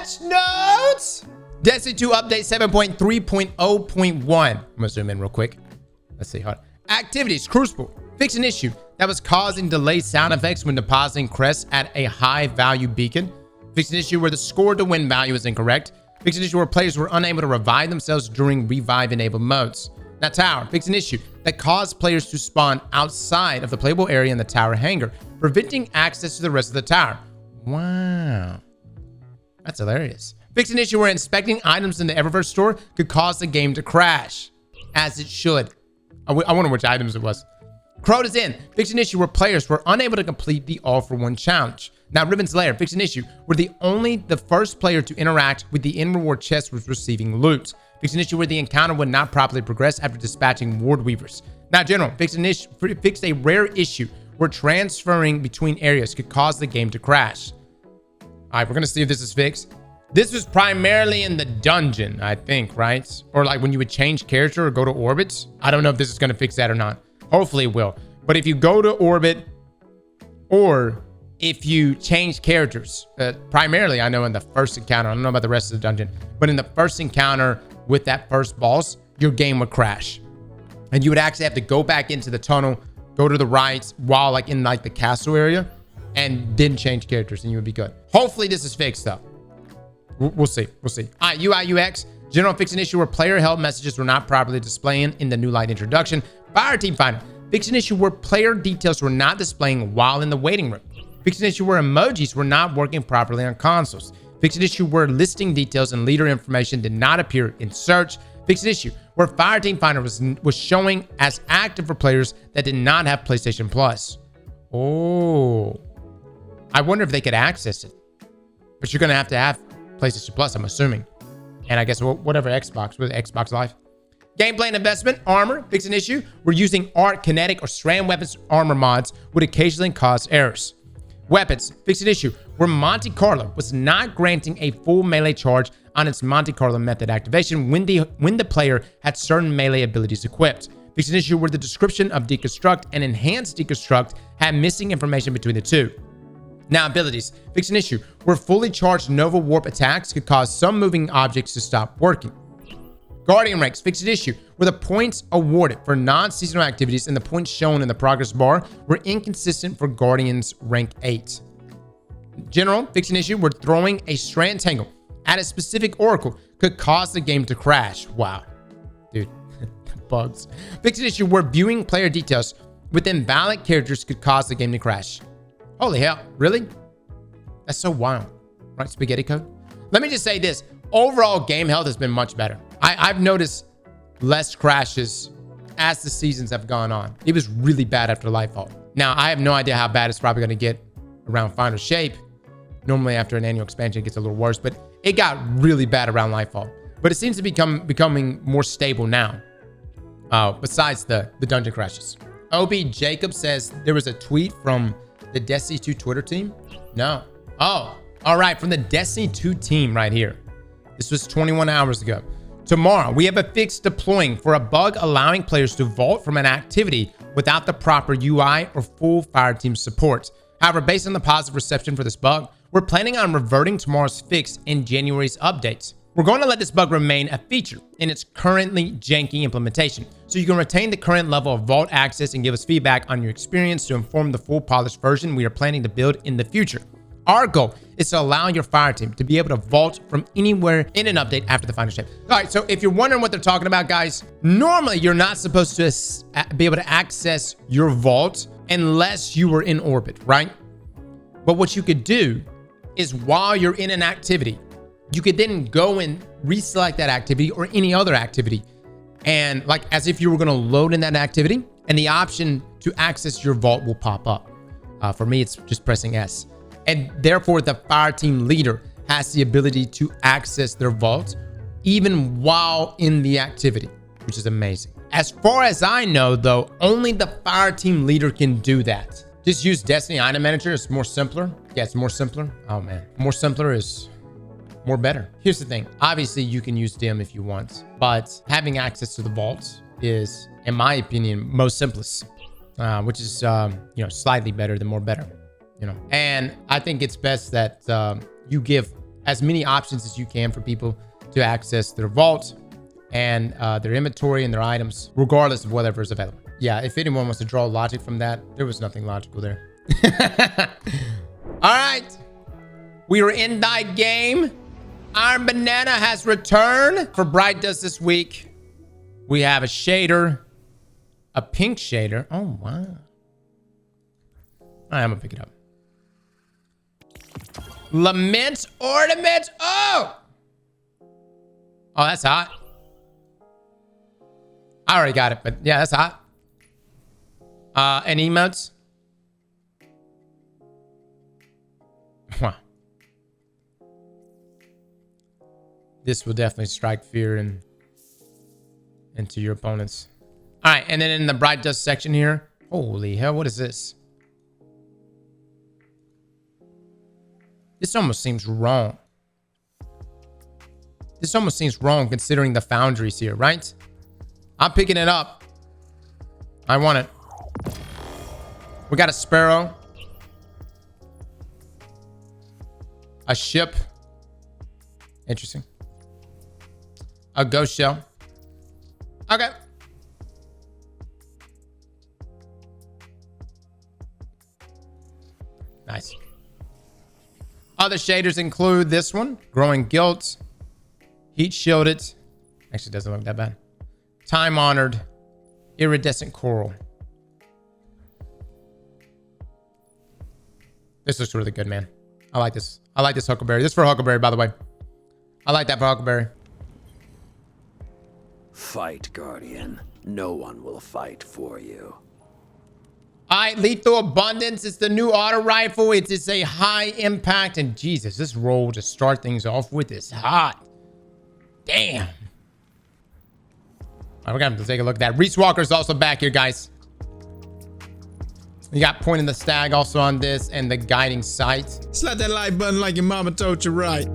Patch notes. Destiny 2 update 7.3.0.1. I'm gonna zoom in real quick. Let's see. Hold on. Activities. Crucible. Fix an issue that was causing delayed sound effects when depositing crests at a high value beacon. Fix an issue where the score to win value is incorrect. Fix an issue where players were unable to revive themselves during revive enabled modes. Now, tower. Fix an issue that caused players to spawn outside of the playable area in the tower hangar, preventing access to the rest of the tower. Wow. That's hilarious. Fix an issue where inspecting items in the Eververse store could cause the game to crash. As it should. I wonder which items it was. Crowd is in. Fix an issue where players were unable to complete the all-for-one challenge. Now, Ribbon's Lair. Fix an issue where the first player to interact with the in-reward chest was receiving loot. Fix an issue where the encounter would not properly progress after dispatching ward weavers. Now, General. Fix a rare issue where transferring between areas could cause the game to crash. All right, we're going to see if this is fixed. This was primarily in the dungeon, I think, right? Or like when you would change character or go to orbits. I don't know if this is going to fix that or not. Hopefully it will. But if you go to orbit or if you change characters, primarily I know in the first encounter, I don't know about the rest of the dungeon, but in the first encounter with that first boss, your game would crash. And you would actually have to go back into the tunnel, go to the right while like in like the castle area and then change characters and you would be good. Hopefully this is fixed though. We'll see. We'll see. All right, UI UX. General. Fix an issue where player help messages were not properly displaying in the new light introduction. Fire Team Finder. Fix an issue where player details were not displaying while in the waiting room. Fix an issue where emojis were not working properly on consoles. Fix an issue where listing details and leader information did not appear in search. Fix an issue where Fire Team Finder was showing as active for players that did not have PlayStation Plus. Oh. I wonder if they could access it. But you're going to have PlayStation Plus, I'm assuming. And I guess whatever Xbox, with Xbox Live. Gameplay and investment, armor, fix an issue. We're using art, kinetic, or strand weapons armor mods would occasionally cause errors. Weapons, fix an issue where Monte Carlo was not granting a full melee charge on its Monte Carlo method activation when the player had certain melee abilities equipped. Fix an issue where the description of deconstruct and enhanced deconstruct had missing information between the two. Now, abilities. Fix an issue where fully charged Nova Warp attacks could cause some moving objects to stop working. Guardian ranks. Fix an issue where the points awarded for non-seasonal activities and the points shown in the progress bar were inconsistent for Guardians rank 8. General. Fix an issue where throwing a strand tangle at a specific oracle could cause the game to crash. Wow. Dude, bugs. Fix an issue where viewing player details with invalid characters could cause the game to crash. Holy hell, really? That's so wild. Right, spaghetti code? Let me just say this. Overall, game health has been much better. I've noticed less crashes as the seasons have gone on. It was really bad after Lightfall. Now, I have no idea how bad it's probably going to get around Final Shape. Normally, after an annual expansion, it gets a little worse, but it got really bad around Lightfall. But it seems to be becoming more stable now, besides the dungeon crashes. OB Jacob says there was a tweet from the Destiny 2 Twitter team? No. Oh, all right. From the Destiny 2 team right here. This was 21 hours ago. Tomorrow, we have a fix deploying for a bug allowing players to vault from an activity without the proper UI or full Fireteam support. However, based on the positive reception for this bug, we're planning on reverting tomorrow's fix in January's updates. We're going to let this bug remain a feature in its currently janky implementation, so you can retain the current level of vault access and give us feedback on your experience to inform the full polished version we are planning to build in the future. Our goal is to allow your fire team to be able to vault from anywhere in an update after the final shape. All right, so if you're wondering what they're talking about, guys, normally you're not supposed to be able to access your vault unless you were in orbit, right? But what you could do is while you're in an activity, you could then go and reselect that activity or any other activity. And like as if you were going to load in that activity, and the option to access your vault will pop up. For me, it's just pressing S. And therefore, the fire team leader has the ability to access their vault even while in the activity, which is amazing. As far as I know, though, only the fire team leader can do that. Just use Destiny Item Manager. It's more simpler. Yeah, it's more simpler. Oh, man. More simpler is more better. Here's the thing. Obviously, you can use DIM if you want, but having access to the vault is, in my opinion, most simplest, which is, slightly better than more better. And I think it's best that you give as many options as you can for people to access their vault and their inventory and their items, regardless of whatever is available. Yeah, if anyone wants to draw logic from that, there was nothing logical there. All right. We are in thy game. Iron Banana has returned for Bright Dust this week. We have a shader, a pink shader. Oh, wow. All right, I'm going to pick it up. Lament Ornament. Oh! Oh, that's hot. I already got it, but yeah, that's hot. And emotes. Wow. This will definitely strike fear into your opponents. All right, and then in the Bright Dust section here. Holy hell, what is this? This almost seems wrong. This almost seems wrong considering the foundries here, right? I'm picking it up. I want it. We got a sparrow. A ship. Interesting. A ghost shell. Okay. Nice. Other shaders include this one. Growing Guilt. Heat Shielded. Actually doesn't look that bad. Time Honored. Iridescent Coral. This looks really good, man. I like this. I like this Huckleberry. This is for Huckleberry, by the way. I like that for Huckleberry. Fight, Guardian. No one will fight for you. All right, Lethal Abundance. It's the new auto rifle. It's a high impact. And Jesus, this roll to start things off with is hot. Damn. All right, we're going to take a look at that. Reese Walker's also back here, guys. You got Point in the Stag also on this and the Guiding Sight. Slap that like button like your mama told you right.